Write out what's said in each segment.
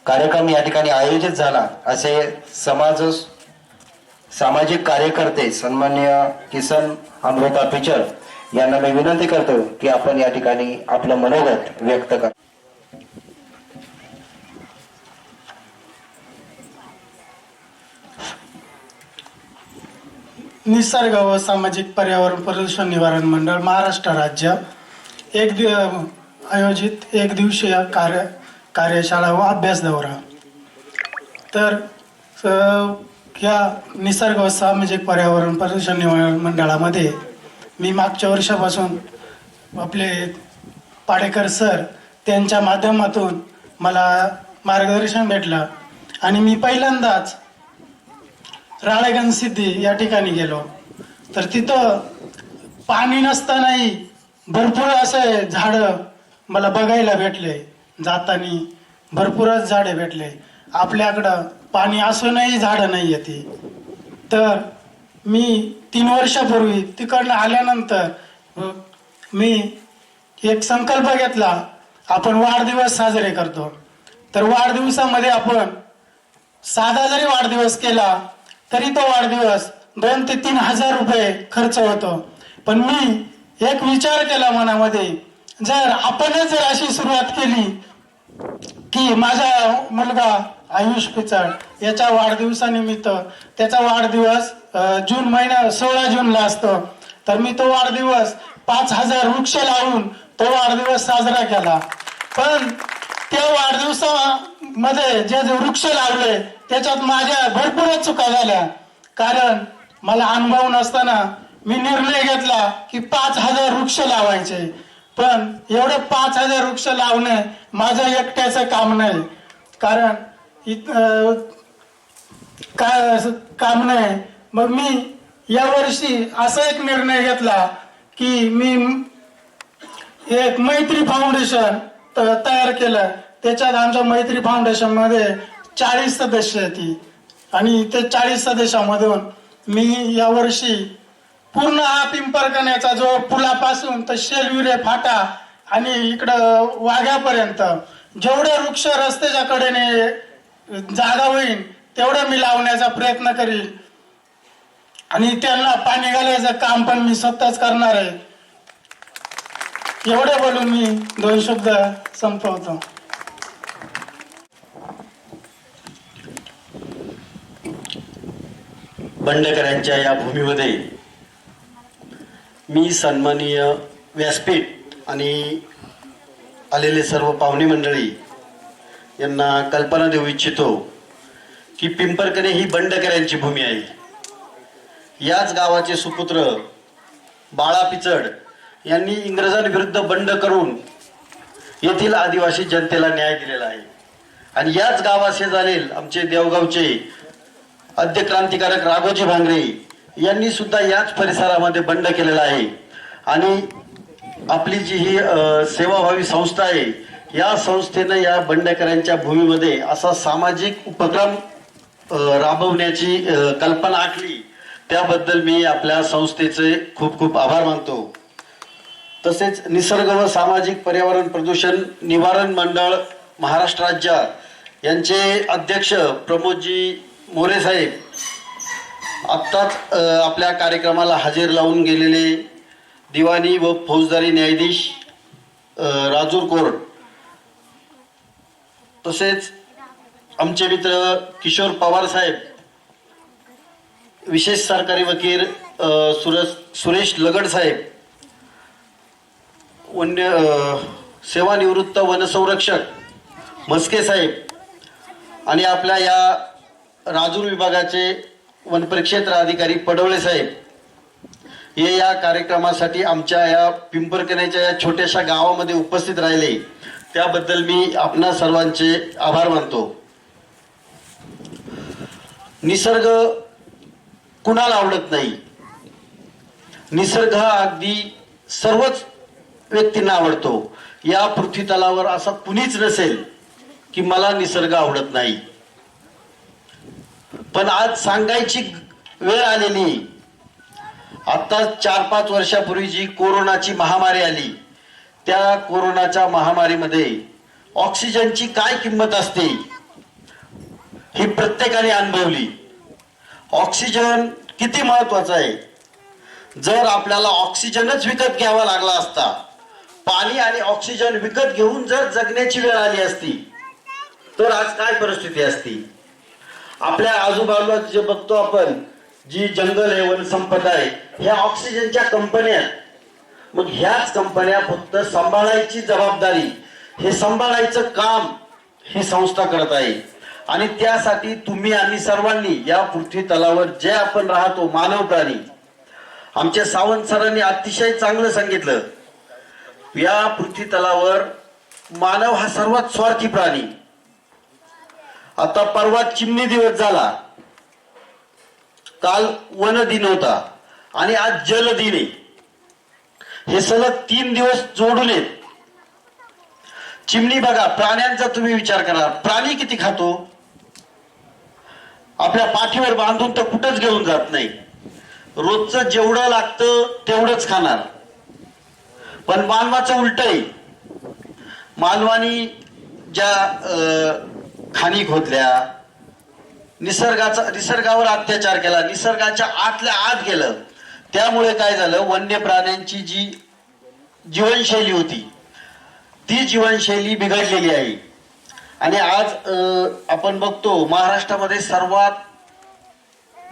कार्यक्रम या ठिकाणी आयोजित झाला असे सामाजिक कार्यकर्ते सन्माननीय किसन अमृता पिचर यांना मी विनंती करतो की आपण या ठिकाणी आपलं मनोगत व्यक्त करा. निसर्ग व सामाजिक पर्यावरण प्रदूषण निवारण मंडळ महाराष्ट्र राज्य आयोजित एक दिवसीय कार्यशाळा व अभ्यास दौरा. तर या निसर्ग व सामाजिक पर्यावरण प्रदूषण निवारण मंडळामध्ये मी मागच्या वर्षापासून आपले पाडेकर सर त्यांच्या माध्यमातून मला मार्गदर्शन भेटलं आणि मी पहिल्यांदाच राळेगण सिद्धी या ठिकाणी गेलो. तर तिथं पाणी नसतानाही भरपूर असे झाडं मला बघायला भेटले. जातानी भरपूरच झाडे भेटले. आपल्याकडं पाणी असूनही झाडं नाही येते. तर मी 3 वर्षापूर्वी तिकडनं आल्यानंतर मी एक संकल्प घेतला. आपण वाढदिवस साजरे करतो, तर वाढदिवसामध्ये आपण साधा जरी वाढदिवस केला तरी तो वाढदिवस 2 ते 3 हजार रुपये खर्च होतो. पण मी एक विचार केला मनामध्ये, जर आपणच जर अशी सुरुवात केली की माझा मुलगा आयुष पिचड याच्या वाढदिवसानिमित्त, त्याचा वाढदिवस जून महिना 16 जूनला असतो, तर मी तो वाढदिवस 5000 वृक्ष लावून तो वाढदिवस साजरा केला. पण त्या वाढदिवसामध्ये जे वृक्ष लावले त्याच्यात माझ्या भरपूर चुका झाल्या. कारण मला अनुभव नसताना मी निर्णय घेतला की 5000 वृक्ष लावायचे. पण एवढे 5000 वृक्ष लावणे माझं एकट्याचं काम नाही. कारण काम नाही. मग मी यावर्षी असा एक निर्णय घेतला की मी एक मैत्री फाउंडेशन तयार केलं. त्याच्यात आमच्या मैत्री फाउंडेशन मध्ये 40 सदस्य आहेत आणि ते 40 सदस्यामधून मी यावर्षी पूर्ण हा पिंपरकण्याचा जो पुलापासून तर शेलविरे फाटा आणि इकडं वाघ्यापर्यंत जेवढे वृक्ष रस्त्याच्या कडेने जागा होईल तेवढे मी लावण्याचा प्रयत्न करील आणि त्यांना पाणी घालायचं काम पण मी स्वतःच करणार आहे. एवढे बोलून मी 2 शब्द संपवतो. बंडकरांच्या या भूमीमध्ये मी सन्माननीय व्यासपीठ आणि आलेले सर्व पाहुणे मंडळी यांना कल्पना देऊ इच्छितो की पिंपरकणे ही बंडकरांची भूमी आहे. याच गावाचे सुपुत्र बाळा पिचड यांनी इंग्रजांविरुद्ध बंड करून येथील आदिवासी जनतेला न्याय दिलेला आहे. आणि याच गावाशेजारील आमचे देवगावचे आद्य क्रांतिकारक राघोजी भांगरे यांनी सुद्धा याच परिसरामध्ये बंड केलेला आहे. आणि आपली जी ही सेवाभावी संस्था आहे, या संस्थेनं या बंडकरांच्या भूमीमध्ये असा सामाजिक उपक्रम राबवण्याची कल्पना आखली. त्याबद्दल मी आपल्या संस्थेचे खूप खूप आभार मानतो. तसेच निसर्ग व सामाजिक पर्यावरण प्रदूषण निवारण मंडळ महाराष्ट्र राज्य यांचे अध्यक्ष प्रमोदजी मोरे साहेब आत्ताच आपल्या कार्यक्रमाला हजेर लावून गेलेले दिवाणी व फौजदारी न्यायाधीश राजूर कोर्ट, तसेच आमचे मित्र किशोर पवार साहेब, विशेष सरकारी वकील सुरेश लगड साहेब, सेवानिवृत्त वनसंरक्षक मस्के साहेब आणि आपल्या या राजूर विभागाचे वनपरिक्षेत्र अधिकारी पडवळे साहेब हे या कार्यक्रमासाठी आमच्या या पिंपरकण्याच्या या छोट्याशा गावामध्ये उपस्थित राहिले. त्याबद्दल मी आपणा सर्वांचे आभार मानतो. निसर्ग कुणाला आवडत नाही? निसर्ग हा अगदी सर्वच व्यक्तींना आवडतो. या पृथ्वी तलावर असा कुणीच नसेल की मला निसर्ग आवडत नाही. पण आज सांगायची वेळ आलेली. आता 4-5 वर्षापूर्वी जी कोरोनाची महामारी आली, त्या कोरोनाच्या महामारीमध्ये ऑक्सिजनची काय किंमत असते ही प्रत्येकाने अनुभवली. ऑक्सिजन किती महत्वाचा आहे. जर आपल्याला ऑक्सिजनच विकत घ्यावा लागला असता, पाणी आणि ऑक्सिजन विकत घेऊन जर जगण्याची वेळ आली असती, तर आज काय परिस्थिती असती. आपल्या आजूबाजूला जे बघतो आपण, जी जंगल आहे, वनसंपदा आहे, ह्या ऑक्सिजनच्या कंपन्या. मग ह्याच कंपन्या फक्त सांभाळायची जबाबदारी, हे सांभाळायचं काम ही संस्था करत आहे. आणि त्यासाठी तुम्ही आम्ही सर्वांनी या पृथ्वी तलावर जे आपण राहतो मानव प्राणी, आमच्या सावंत सरांनी अतिशय चांगलं सांगितलं, या पृथ्वी तलावर मानव हा सर्वात स्वार्थी प्राणी. आता परवा चिमणी दिवस झाला, काल वन दिन होता आणि आज जल दिन आहे. हे सलग 3 दिवस जोडून आहेत. चिमणी बघा, प्राण्यांचा तुम्ही विचार करा, प्राणी किती खातो. आपल्या पाठीवर बांधून तर कुठंच घेऊन जात नाही. रोजचं जेवढं लागतं तेवढंच खाणार. पण मानवाचं उलट आहे. मानवानी ज्या खाणी खोदल्या, निसर्गावर अत्याचार केला, निसर्गाच्या आतल्या आत गेलं, त्यामुळे काय झालं, वन्य प्राण्यांची जी जीवनशैली होती ती जीवनशैली बिघडलेली आहे. आणि आज आपण बघतो महाराष्ट्रामध्ये सर्वात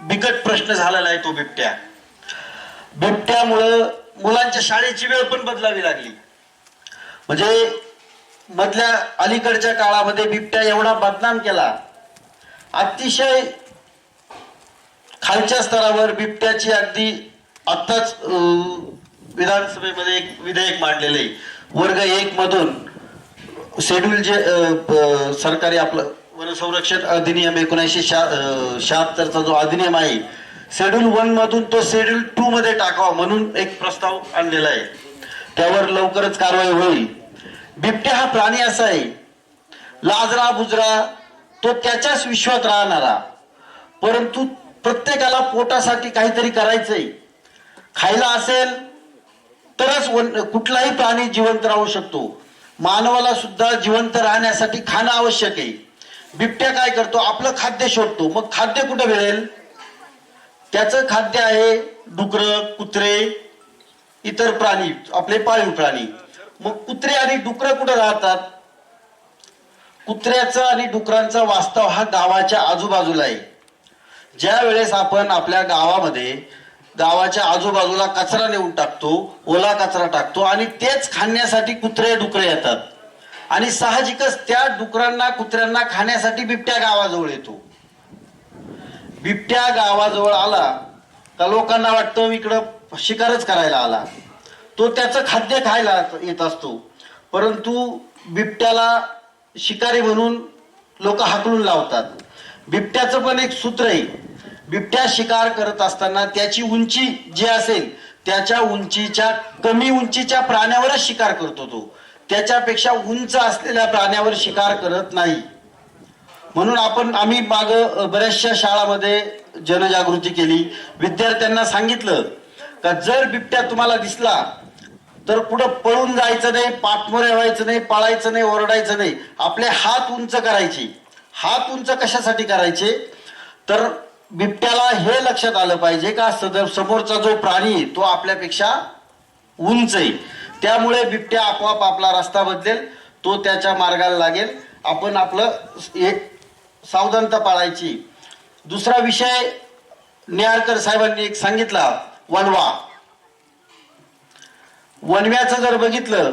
बिकट प्रश्न झालेला आहे तो बिबट्या. बिबट्यामुळं मुलांच्या शाळेची वेळ पण बदलावी लागली. म्हणजे मधल्या अलीकडच्या काळामध्ये बिबट्या एवढा बदनाम केला, अतिशय खालच्या स्तरावर बिबट्याची अगदी आत्ताच विधानसभेमध्ये एक विधेयक मांडलेले आहे. वर्ग 1 मधून शेड्यूल जे सरकारी आपलं वन संरक्षण अधिनियम 1976चा जो अधिनियम आहे, शेड्यूल 1 मधून तो शेड्यूल 2 मध्ये टाकावा म्हणून एक प्रस्ताव आणलेला आहे. त्यावर लवकरच कारवाई होईल. बिबट्या हा प्राणी असा आहे, लाजरा बुजरा, तो त्याच्याच विश्वात राहणारा, परंतु प्रत्येकाला पोटासाठी काहीतरी करायचंय. खायला असेल तरच कुठलाही प्राणी जिवंत राहू शकतो. मानवाला सुद्धा जिवंत राहण्यासाठी खाणं आवश्यक आहे. बिबट्या काय करतो, आपलं खाद्य शोधतो. मग खाद्य कुठे मिळेल, त्याचं खाद्य आहे डुकरं, कुत्रे, इतर प्राणी, आपले पाळीव प्राणी. मग कुत्रे आणि डुकरं कुठे राहतात, कुत्र्याचा आणि डुकरांचा वास्तव हा गावाच्या आजूबाजूला आहे. ज्या वेळेस आपण आपल्या गावाच्या आजूबाजूला कचरा नेऊन टाकतो, ओला कचरा टाकतो, आणि तेच खाण्यासाठी कुत्रे डुकरे येतात. आणि साहजिकच त्या डुकरांना कुत्र्यांना खाण्यासाठी बिबट्या गावाजवळ येतो. बिबट्या गावाजवळ आला का लोकांना वाटतं इकडं शिकारच करायला आला. तो त्याचं खाद्य खायला येत असतो, परंतु बिबट्याला शिकारी म्हणून लोक हाकलून लावतात. बिबट्याचं पण एक सूत्र आहे, बिबट्या शिकार करत असताना त्याची उंची जी असेल त्याच्या उंचीच्या कमी उंचीच्या प्राण्यावरच शिकार करतो. तो त्याच्यापेक्षा उंच असलेल्या प्राण्यावर शिकार करत नाही. म्हणून आम्ही माग बऱ्याचशा शाळांमध्ये जनजागृती केली. विद्यार्थ्यांना सांगितलं का जर बिबट्या तुम्हाला दिसला तर पुढं पळून जायचं नाही, पाठमोरे व्हायचं नाही, पळायचं नाही, ओरडायचं नाही. आपले हात उंच करायचे. हात उंच कशासाठी करायचे, तर बिबट्याला हे लक्षात आलं पाहिजे का समोरचा जो प्राणी आहे तो आपल्यापेक्षा उंच आहे. त्यामुळे बिबट्या आपोआप आपला रस्ता बदलेल, तो त्याच्या मार्गाला लागेल. आपण आपलं एक सावधानता पाळायची. दुसरा विषय नेहारकर साहेबांनी एक सांगितला, वणवा. वणव्याचं जर बघितलं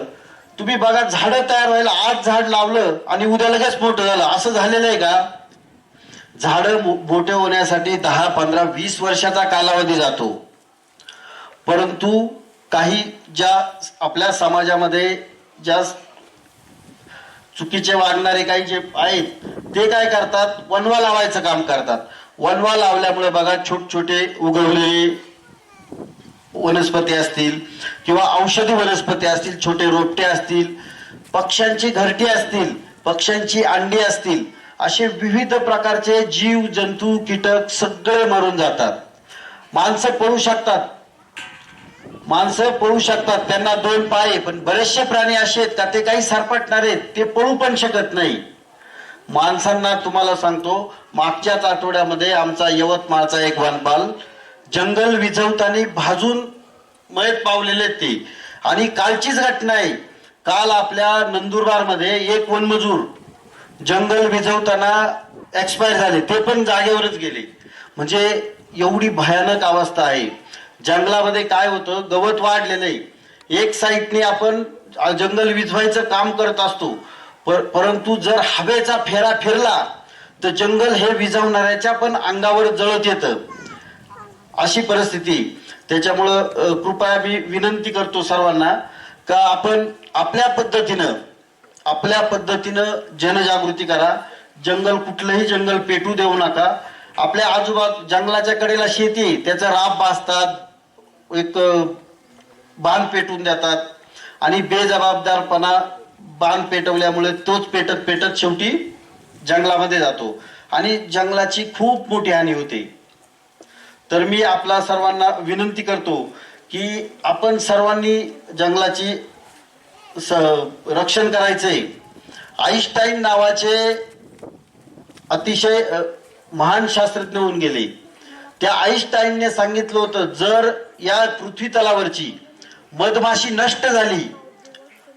तुम्ही बघा, झाडं तयार व्हायला आज झाड लावलं आणि उद्या लगेच मोठं झालं, असं झालेलं आहे का. झाडं मोठे होण्यासाठी 10, 15, 20 वर्षाचा कालावधी जातो. परंतु काही ज्या आपल्या समाजामध्ये ज्या चुकीचे वागणारे काही जे आहेत ते काय करतात, वणवा लावायचं काम करतात. वणवा लावल्यामुळे बघा छोटे उगवलेले वनस्पती असतील किंवा औषधी वनस्पती असतील, छोटे रोपटे असतील, पक्ष्यांची घरटी असतील, पक्ष्यांची अंडी असतील, असे विविध प्रकारचे जीव जंतू कीटक सगळे मरून जातात. माणसं पळू शकतात, त्यांना 2 पाय, पण बरेचसे प्राणी असे आहेत का ते काही सरपटणार आहेत, ते पळू पण शकत नाही. माणसांना तुम्हाला सांगतो, मागच्याच आठवड्यामध्ये आमचा यवतमाळचा एक वनपाल जंगल विझवताना भाजून मयत पावलेले ते. आणि कालचीच घटना आहे, काल आपल्या नंदुरबारमध्ये एक वनमजूर जंगल विझवताना एक्सपायर झाले, ते पण जागेवरच गेले. म्हणजे एवढी भयानक अवस्था आहे. जंगलामध्ये काय होतं, गवत वाढलेलं आहे. एक साईडने आपण जंगल विझवायचं काम करत असतो, परंतु जर हवेचा फेरा फिरला तर जंगल हे विझवणाऱ्याच्या पण अंगावर जळत येतं, अशी परिस्थिती. त्याच्यामुळं कृपया मी विनंती करतो सर्वांना का आपण आपल्या पद्धतीनं जनजागृती करा. जंगल, कुठलंही जंगल पेटू देऊ नका. आपल्या आजूबाजू जंगलाच्या कडेला शेती, त्याचं राब बांधतात, एक बांध पेटून देतात आणि बेजबाबदारपणा बांध पेटवल्यामुळे तोच पेटत पेटत शेवटी जंगलामध्ये जातो आणि जंगलाची खूप मोठी हानी होते. तर मी आपला सर्वांना विनंती करतो की आपण सर्वांनी जंगलाची रक्षण करायचंय. आईन्स्टाईन नावाचे अतिशय महान शास्त्रज्ञ होऊन गेले. त्या आईन्स्टाईनने सांगितलं होतं, जर या पृथ्वी तलावरची मधमाशी नष्ट झाली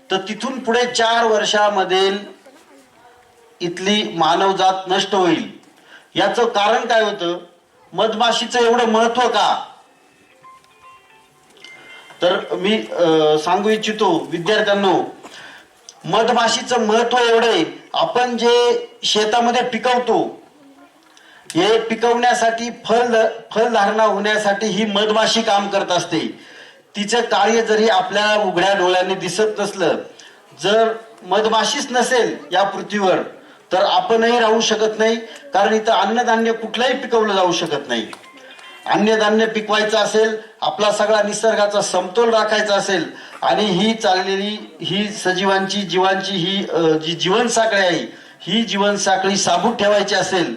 तर तिथून पुढे 4 वर्षामध्ये इथली मानवजात नष्ट होईल. याचं कारण काय होतं, मधमाशीचं एवढं महत्व का? तर मी सांगू इच्छितो विद्यार्थ्यांनो, मधमाशीचं महत्व एवढं आहे, आपण जे शेतामध्ये पिकवतो, हे पिकवण्यासाठी फलधारणा होण्यासाठी ही मधमाशी काम करत असते. तिचं कार्य जरी आपल्या उघड्या डोळ्यांनी दिसत नसलं, जर मधमाशीच नसेल या पृथ्वीवर तर आपणही राहू शकत नाही. कारण इथं अन्नधान्य कुठलंही पिकवलं जाऊ शकत नाही. अन्नधान्य पिकवायचं असेल, आपला सगळा निसर्गाचा समतोल राखायचा असेल आणि ही चाललेली ही सजीवांची जीवांची ही जी जीवनसाखळी आहे, ही जीवनसाखळी साबूत ठेवायची असेल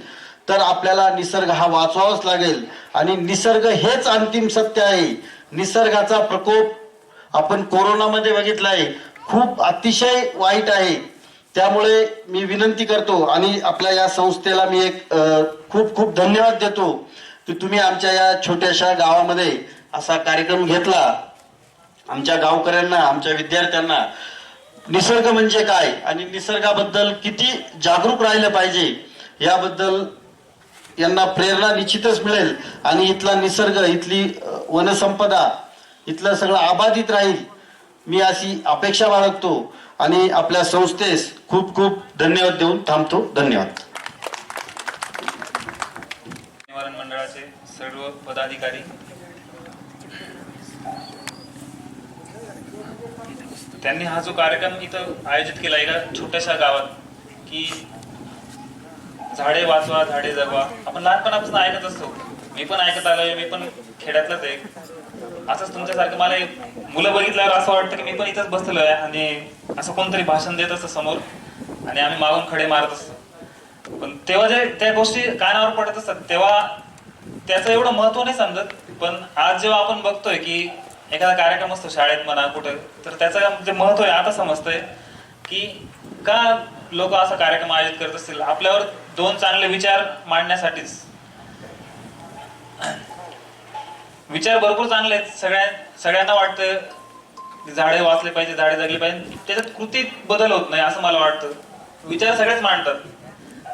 तर आपल्याला निसर्ग हा वाचवावाच लागेल. आणि निसर्ग हेच अंतिम सत्य आहे. निसर्गाचा प्रकोप आपण कोरोनामध्ये बघितला आहे, खूप अतिशय वाईट आहे. त्यामुळे मी विनंती करतो आणि आपल्या या संस्थेला मी एक खूप खूप धन्यवाद देतो की तुम्ही आमच्या या छोट्याशा गावामध्ये असा कार्यक्रम घेतला. आमच्या गावकऱ्यांना, आमच्या विद्यार्थ्यांना निसर्ग म्हणजे काय आणि निसर्गाबद्दल किती जागरूक राहिलं पाहिजे याबद्दल यांना प्रेरणा निश्चितच मिळेल. आणि इथला निसर्ग, इथली वनसंपदा, इथलं सगळं आबादित राहील, मी अशी अपेक्षा बाळगतो. आणि आपल्या संस्थेस खूप खूप धन्यवाद देऊन थांबतो. धन्यवाद. निवारण मंडळाचे सर्व पदाधिकारी, त्यांनी हा जो कार्यक्रम इथं आयोजित केला एका छोट्याशा गावात की झाडे वाचवा झाडे जगवा, आपण लहानपणापासून ऐकत असतो, मी पण ऐकत आलोय, मी पण खेड्यातलाच आहे. असंच तुमच्यासारखं मला मुलं बघितल्यावर असं वाटतं की मी पण इथंच बसलेलो आहे आणि असं कोणतरी भाषण देत असतं समोर आणि आम्ही मागून खडे मारत असतो. पण तेव्हा जे त्या गोष्टी कानावर पडत असतात तेव्हा त्याचं एवढं महत्व नाही समजत. पण आज जेव्हा आपण बघतोय की एखादा कार्यक्रम असतो शाळेत म्हणा कुठं, तर त्याचं जे महत्व आहे आता समजतंय की का लोक असा कार्यक्रम आयोजित करत असतील. आपल्यावर 2 चांगले विचार मांडण्यासाठीच. विचार भरपूर चांगले आहेत, सगळ्यांना वाटतं झाडे वाचले पाहिजे, झाडे जगली पाहिजे. त्याच्यात कृतीत बदल होत नाही असं मला वाटतं. विचार सगळेच मांडतात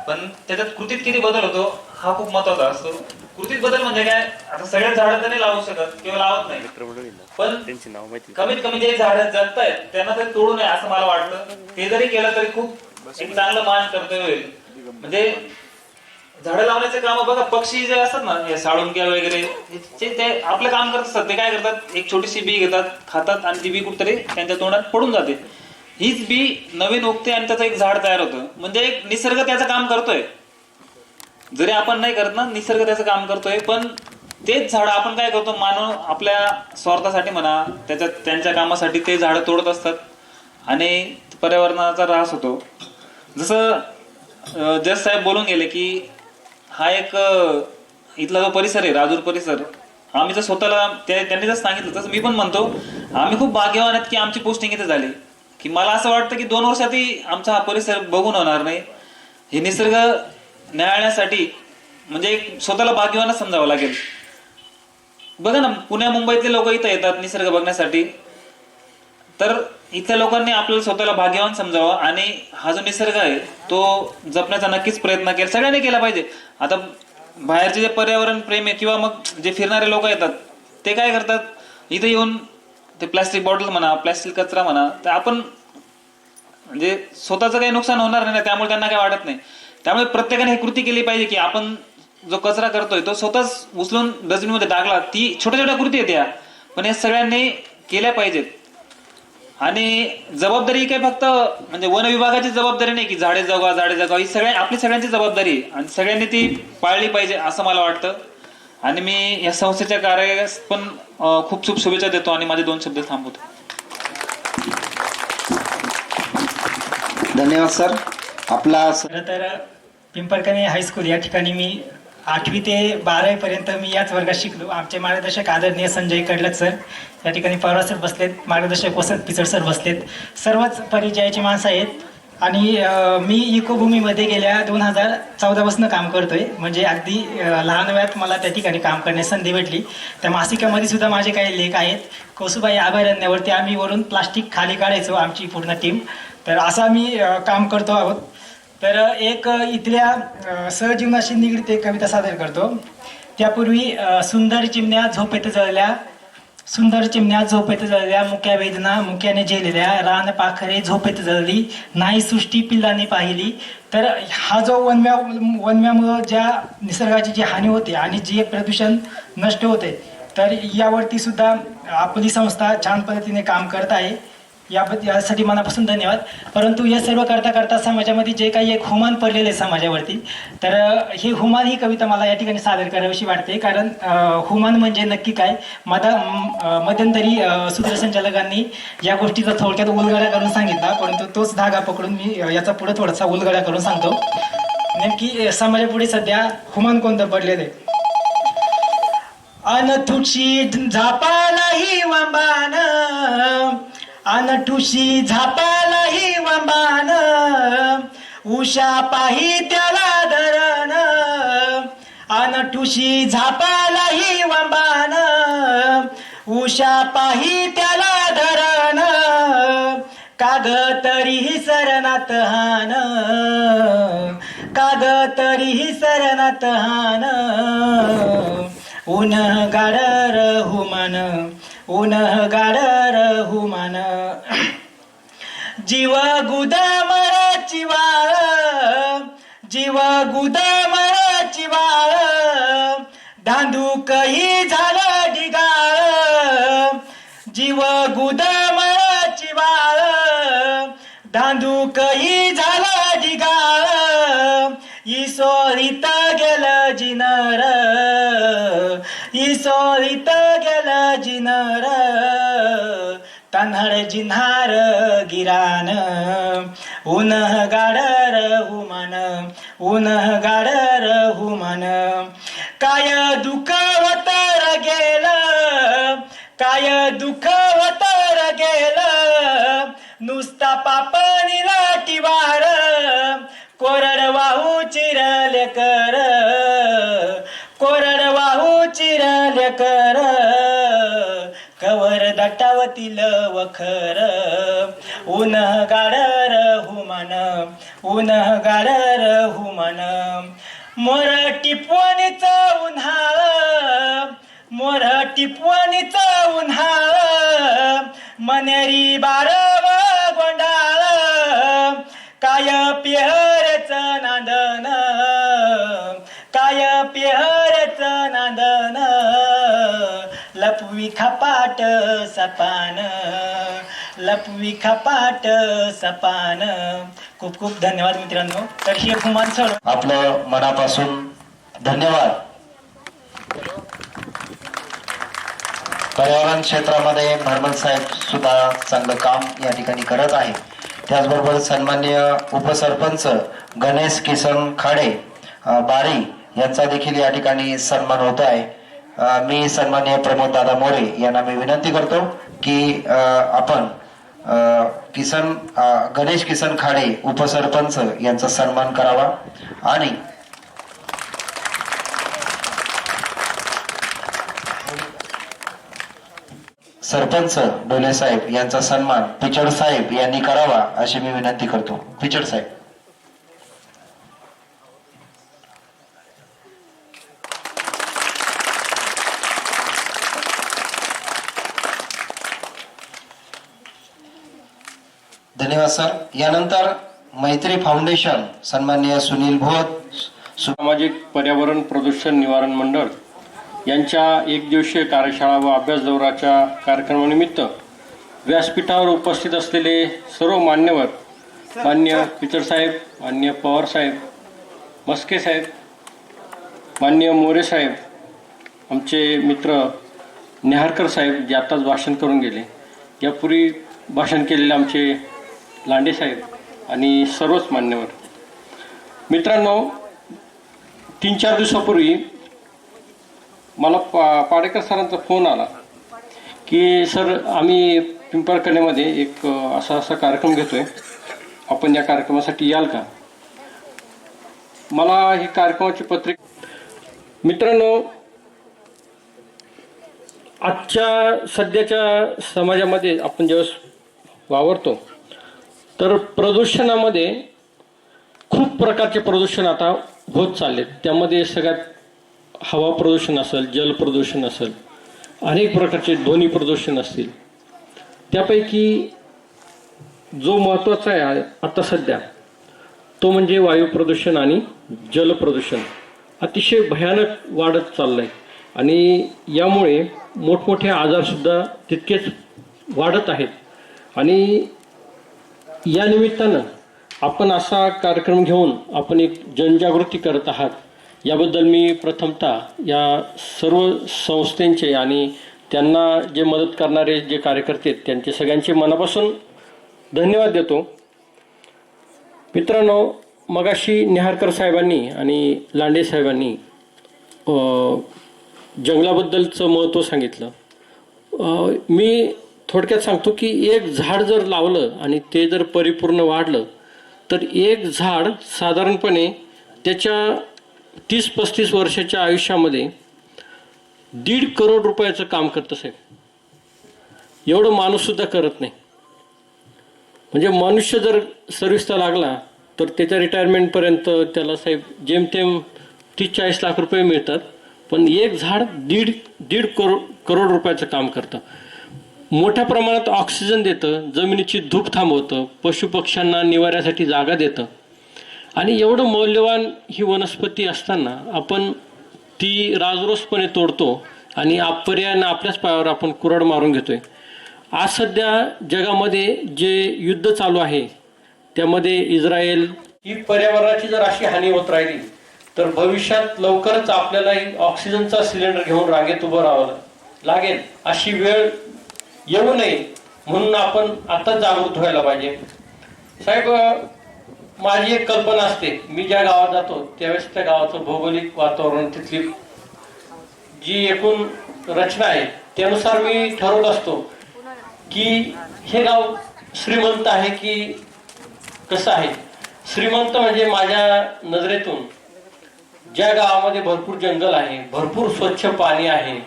पण त्याच्यात कृतीत किती बदल होतो हा खूप महत्वाचा असतो. कृतीत बदल म्हणजे काय, आता सगळ्याच झाडं तर नाही लावू शकत किंवा लावत नाही, पण कमीत कमी जे झाडं जगतायत त्यांना तरी तोडू नये असं मला वाटतं. ते जरी केलं तरी खूप एक चांगलं मान कर्तव्य होईल. म्हणजे झाडं लावण्याचे काम बघा, पक्षी जे असतात ना, हे साळुंक्या वगैरे, ते आपलं काम करत असतात. ते काय करतात, एक छोटीशी बी घेतात, खातात आणि ती बी कुठतरी त्यांच्या तोंडात पडून जाते. हीच बी नवीन उगते आणि त्याचं एक झाड तयार होतं. म्हणजे एक निसर्ग त्याचं काम करतोय. जरी आपण नाही करत ना, निसर्ग त्याचं काम करतोय. पण तेच झाड आपण काय करतो, मानव आपल्या स्वार्थासाठी म्हणा, त्यांच्या कामासाठी ते झाडं तोडत असतात आणि पर्यावरणाचा ऱ्हास होतो. जसं जज साहेब बोलून गेले की हा एक इथला जो परिसर आहे, राजूर परिसर, आम्ही जर स्वतःला त्यांनी जर सांगितलं तसं मी पण म्हणतो आम्ही खूप भाग्यवान आहेत की आमची पोस्टिंग इथे झाली. की मला असं वाटतं की 2 वर्षातही आमचा हा परिसर बघून होणार नाही. हे निसर्ग न्याहाळण्यासाठी म्हणजे एक स्वतःला भाग्यवानच समजावं लागेल. बघा ना, पुण्या मुंबईतले लोक इथं येतात निसर्ग बघण्यासाठी. तर इथल्या लोकांनी आपल्याला स्वतःला भाग्यवान समजावं आणि हा जो निसर्ग आहे तो जपण्याचा नक्कीच प्रयत्न केला, सगळ्यांनी केला पाहिजे. आता बाहेरचे जे पर्यावरण प्रेमी किंवा मग जे फिरणारे लोक येतात ते काय करतात, इथे येऊन ते प्लास्टिक बॉटल म्हणा, प्लास्टिक कचरा म्हणा, तर आपण म्हणजे स्वतःचं काही नुकसान होणार नाही ना, त्यामुळे त्यांना काही वाटत नाही. त्यामुळे प्रत्येकाने ही कृती केली पाहिजे की आपण जो कचरा करतोय तो स्वतःच उचलून डस्टबिनमध्ये टाकला. ती छोट्या छोट्या कृती आहेत या, पण या सगळ्यांनी केल्या पाहिजेत. आणि जबाबदारी काय फक्त म्हणजे वन विभागाची जबाबदारी नाही की झाडे जगवा, ही आपली सगळ्यांची जबाबदारी आहे आणि सगळ्यांनी ती पाळली पाहिजे असं मला वाटतं. आणि मी या संस्थेच्या कार्यास पण खूप खूप शुभेच्छा देतो आणि माझे 2 शब्द थांबवतो. धन्यवाद सर. आपला खरं तर पिंपळकणे हायस्कूल या ठिकाणी मी 8वी ते 12वी पर्यंत मी याच वर्गात शिकलो. आमचे मार्गदर्शक आदरणीय संजय कडलक सर या ठिकाणी पवार सर बसलेत, मार्गदर्शक वसंत पिचड सर बसलेत. सर्वच परिचयाची माणसं आहेत. आणि मी इकोभूमीमध्ये गेल्या 2014 पासून काम करतोय. म्हणजे अगदी लहान वयात मला त्या ठिकाणी काम करण्याची संधी भेटली. त्या मासिकामध्ये सुद्धा माझे काही लेख आहेत. कोसुबाई अभयारण्यावरती आम्ही वरून प्लास्टिक खाली काढायचो आमची पूर्ण टीम. तर असं आम्ही काम करतो आहोत. तर एक इथल्या सहजीवनाशी निगडीत एक कविता सादर करतो. त्यापूर्वी सुंदर चिमण्या झोपेत जळल्या, मुक्या वेदना मुक्याने झेलल्या, रान पाखरे झोपेत जळली, नाही सृष्टी पिल्लाने पाहिली. तर हा जो वनव्यामुळं ज्या निसर्गाची जी हानी होते आणि जे प्रदूषण नष्ट होते, तर यावरती सुद्धा आपली संस्था छान पद्धतीने काम करत आहे. यासाठी मनापासून धन्यवाद. परंतु हे सर्व करता करता समाजामध्ये जे काही एक हुमान पडलेले समाजावरती, तर हे हुमान ही कविता मला या ठिकाणी सादर करावीशी वाटते. कारण हुमान म्हणजे नक्की काय, मध्यंतरी सूत्रसंचालकांनी या गोष्टीचा थोडक्यात उलगडा करून सांगितला, परंतु तोच धागा पकडून मी याचा पुढे थोडासा उलगडा करून सांगतो. नेमकी समाजापुढे सध्या हुमान कोणतं पडलेलं आहे. अनथुशी झापालाही वंबान, अनठुशी झापालाही वंबान, उषा पाही त्याला धरण, अनठुशी झापालाही वंबान, उषा पाही त्याला धरण, काग तरीही सरनात हान, काग तरीही सरनात हान, ऊन गाडर हुमान, ऊन गाडर हुमान, जीव गुदामराची वाळ, जीव गुदामराची वाळ, धांदूकही झालं ढिगाळ, जीव गुदामराची वाळ, धांदूकही झालं ढिगाळ, इसोरीत गेलं जिनर, इसोरीत गेलं जिनर, तान्हळ जिन्हार गिरान, ऊन गाडर हुमान, ऊन गाडर हुमान, काय दुःख वतर गेलं, काय दुःख वतर गेलं, नुसता पापणीला टिवार, कोरडवाहू चिरले कर, कोरडवाहू चिरले कर, कवर दटावतील वखर, ऊन गाडर हुमान, ऊन गाडर हुमान, मोर टिपवणीच उन्हाळ, मोर टिपवणीच उन्हाळ, मनेरी बारव गोंडाळ, काय पेहरच नांदन, काय पेहरच नांदन, लपवी खपाट सपान, लपवी खपाट सपान. खूप खूप धन्यवाद मित्रांनो. तर ही एक हुमान सर आपलं मनापासून धन्यवाद. पर्यावरण क्षेत्रामध्ये भरमल साहेब सुद्धा चांगलं काम या ठिकाणी करत आहे. त्याचबरोबर सन्माननीय उपसरपंच गणेश किसन खाडे बारी यांचा देखील या ठिकाणी सन्मान होत आहे. मी सन्माननीय प्रमोद दादा मोरे यांना मी विनंती करतो की आपण गणेश किसन खाडे उपसरपंच यांचा सन्मान करावा आणि सरपंच डोले साहेब यांचा सन्मान पिचड साहेब यांनी करावा अशी मी विनंती करतो. पिचड साहेब. धन्यवाद सर. यानंतर मैत्री फाउंडेशन सन्माननीय सुनील भोत सामाजिक पर्यावरण प्रदूषण निवारण मंडळ यांच्या एक दिवसीय कार्यशाळा व अभ्यास दौऱ्याच्या कार्यक्रमानिमित्त व्यासपीठावर उपस्थित असलेले सर्व मान्यवर, मान्य पिचड साहेब, मान्य पवार साहेब, मस्के साहेब, मान्य मोरे साहेब, आमचे मित्र नेहारकर साहेब जे आत्ताच भाषण करून गेले, यापूर्वी भाषण केलेले आमचे लांडे साहेब आणि सर्वच मान्यवर मित्रांनो, 3-4 दिवसापूर्वी मला पाडेकर सरांचा फोन आला की सर आम्ही पिंपळकण्यामध्ये एक असा कार्यक्रम घेतोय, आपण या कार्यक्रमासाठी याल का. मला ही कार्यक्रमाची पत्रिका. मित्रांनो, आजच्या सध्याच्या समाजामध्ये आपण ज्यावेळेस वावरतो तर प्रदूषणामध्ये खूप प्रकारचे प्रदूषण आता होत चाललेत. त्यामध्ये सगळ्यात हवा प्रदूषण असेल, जल प्रदूषण असेल, अनेक प्रकारचे ध्वनी प्रदूषण असतील. त्यापैकी जो महत्त्वाचा आहे आता सध्या तो म्हणजे वायू प्रदूषण आणि जल प्रदूषण अतिशय भयानक वाढत चाललं आहे आणि यामुळे मोठमोठे आजारसुद्धा तितकेच वाढत आहेत. आणि या निमित्तानं आपण असा कार्यक्रम घेऊन आपण एक जनजागृती करत आहात, याबद्दल मी प्रथमतः या सर्व संस्थांचे आणि त्यांना जे मदत करणारे जे कार्यकर्ते आहेत त्यांचे सगळ्यांचे मनापासून धन्यवाद देतो. मित्रांनो, मगाशी नेहारकर साहेबांनी आणि लांडे साहेबांनी जंगलाबद्दलचं महत्त्व सांगितलं. मी थोडक्यात सांगतो की एक झाड जर लावलं आणि ते जर परिपूर्ण वाढलं तर एक झाड साधारणपणे त्याच्या 30-35 वर्षाच्या आयुष्यामध्ये 1.5 करोड रुपयाचं काम करतं साहेब. एवढं माणूससुद्धा करत नाही. म्हणजे मनुष्य जर सर्व्हिसला लागला तर त्याच्या रिटायरमेंटपर्यंत त्याला साहेब जेमतेम 30-40 लाख रुपये मिळतात, पण एक झाड 1.5 करोड रुपयाचं काम करतं. मोठ्या प्रमाणात ऑक्सिजन देतं, जमिनीची धूप थांबवतं, पशुपक्ष्यांना निवाऱ्यासाठी जागा देतं. आणि एवढं मौल्यवान ही वनस्पती असताना आपण ती राजरोसपणे तोडतो आणि पर्यायानं आपल्याच पायावर आपण कुऱ्हाड मारून घेतोय. आज सध्या जगामध्ये जे युद्ध चालू आहे त्यामध्ये इस्रायल ही पर्यावरणाची जर अशी हानी होत राहिली तर भविष्यात लवकरच आपल्यालाही ऑक्सिजनचा सिलेंडर घेऊन रांगेत उभं राहावं लागेल. अशी वेळ येऊ नये म्हणून आपण आता जागृत व्हायला पाहिजे. साहेब, माझी एक कल्पना असते, मी ज्या गावात जातो त्यावेळेस त्या गावाचं भौगोलिक वातावरण, तिथली जी एकूण रचना आहे त्यानुसार मी ठरवत असतो की हे गाव श्रीमंत आहे की कसं आहे. श्रीमंत म्हणजे माझ्या नजरेतून ज्या गावामध्ये भरपूर जंगल आहे, भरपूर स्वच्छ पाणी आहे,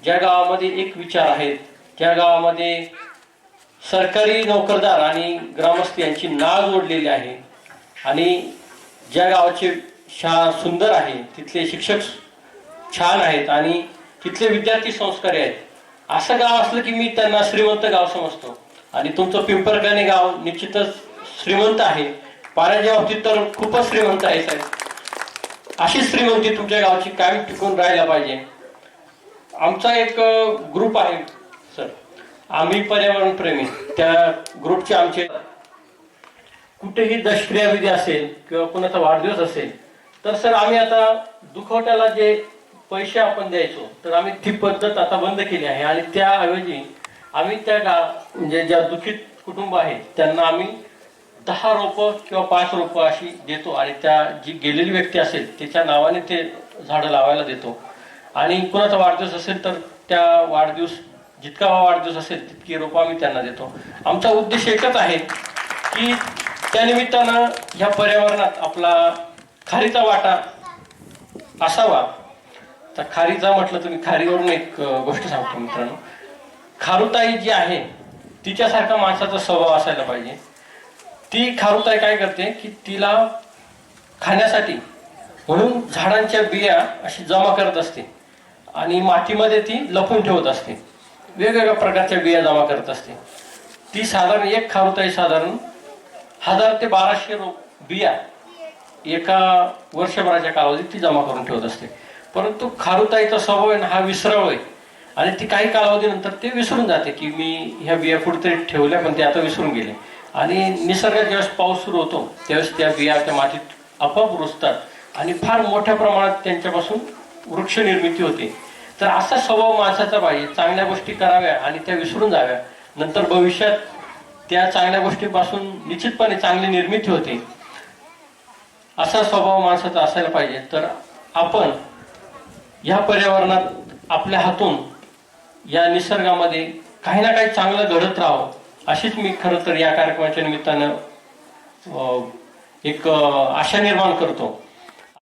ज्या गावामध्ये एक विचार आहेत, ज्या गावामध्ये सरकारी नोकरदार आणि ग्रामस्थ यांची नाळ जोडलेली आहे आणि ज्या गावाचे शाळा सुंदर आहे, तिथले शिक्षक छान आहेत आणि तिथले विद्यार्थी संस्कारी आहेत, असं गाव असलं की मी त्यांना श्रीमंत गाव समजतो. आणि तुमचं पिंपळगाणे गाव निश्चितच श्रीमंत आहे. पाण्याच्या बाबतीत तर खूपच श्रीमंत आहे साहेब. अशी श्रीमंती तुमच्या गावची कायम टिकून राहायला पाहिजे. आमचा एक ग्रुप आहे सर, आम्ही पर्यावरण प्रेमी. त्या ग्रुपचे आमचे कुठेही दशक्रियाविधी असेल किंवा कोणाचा वाढदिवस असेल तर सर आम्ही आता दुखवट्याला जे पैसे आपण द्यायचो तर आम्ही ती पद्धत आता बंद केली आहे आणि त्याऐवजी आम्ही त्या म्हणजे ज्या दुखित कुटुंब आहेत त्यांना आम्ही 10 रोपं किंवा 5 रोपं अशी देतो आणि त्या जी गेलेली व्यक्ती असेल त्याच्या नावाने ते झाडं लावायला देतो. आणि कोणाचा वाढदिवस असेल तर त्या वाढदिवस जितका वाढदिवस असेल तितकी रोपं आम्ही त्यांना देतो. आमचा उद्देश एकच आहे की त्यानिमित्तानं ह्या पर्यावरणात आपला खारीचा वाटा असावा. तर खारीचा म्हटलं तुम्ही, खारीवरून एक गोष्ट सांगतो मित्रांनो. खारुताई जी आहे तिच्यासारखा माणसाचा स्वभाव असायला पाहिजे. ती खारुताई काय करते की तिला खाण्यासाठी म्हणून झाडांच्या बिया अशी जमा करत असते आणि मातीमध्ये ती लपून ठेवत असते. वेगवेगळ्या प्रकारच्या बिया जमा करत असते. ती साधारण एक खारुताई साधारण 1000 ते 1200 बिया एका वर्षभराच्या कालावधीत ती जमा करून ठेवत असते. परंतु खारुताईचा स्वभाव आहे ना हा विसराळ आहे आणि ती काही कालावधीनंतर ते विसरून जाते की मी ह्या बिया कुठेतरी ठेवल्या पण ते आता विसरून गेले. आणि निसर्गात ज्यावेळेस पाऊस सुरू होतो त्यावेळेस त्या बिया त्या मातीत आपोआप रुजतात आणि फार मोठ्या प्रमाणात त्यांच्यापासून वृक्ष निर्मिती होते. तर असा स्वभाव माणसाचा पाहिजे. चांगल्या गोष्टी कराव्या आणि त्या विसरून जाव्या. नंतर भविष्यात त्या चांगल्या गोष्टीपासून निश्चितपणे चांगली निर्मिती होते. असा स्वभाव माणसाचा असायला पाहिजे. तर आपण या पर्यावरणात आपल्या हातून या निसर्गामध्ये काही ना काही चांगलं घडत राहावं अशीच मी खरं तर या कार्यक्रमाच्या निमित्तानं एक आशा निर्माण करतो.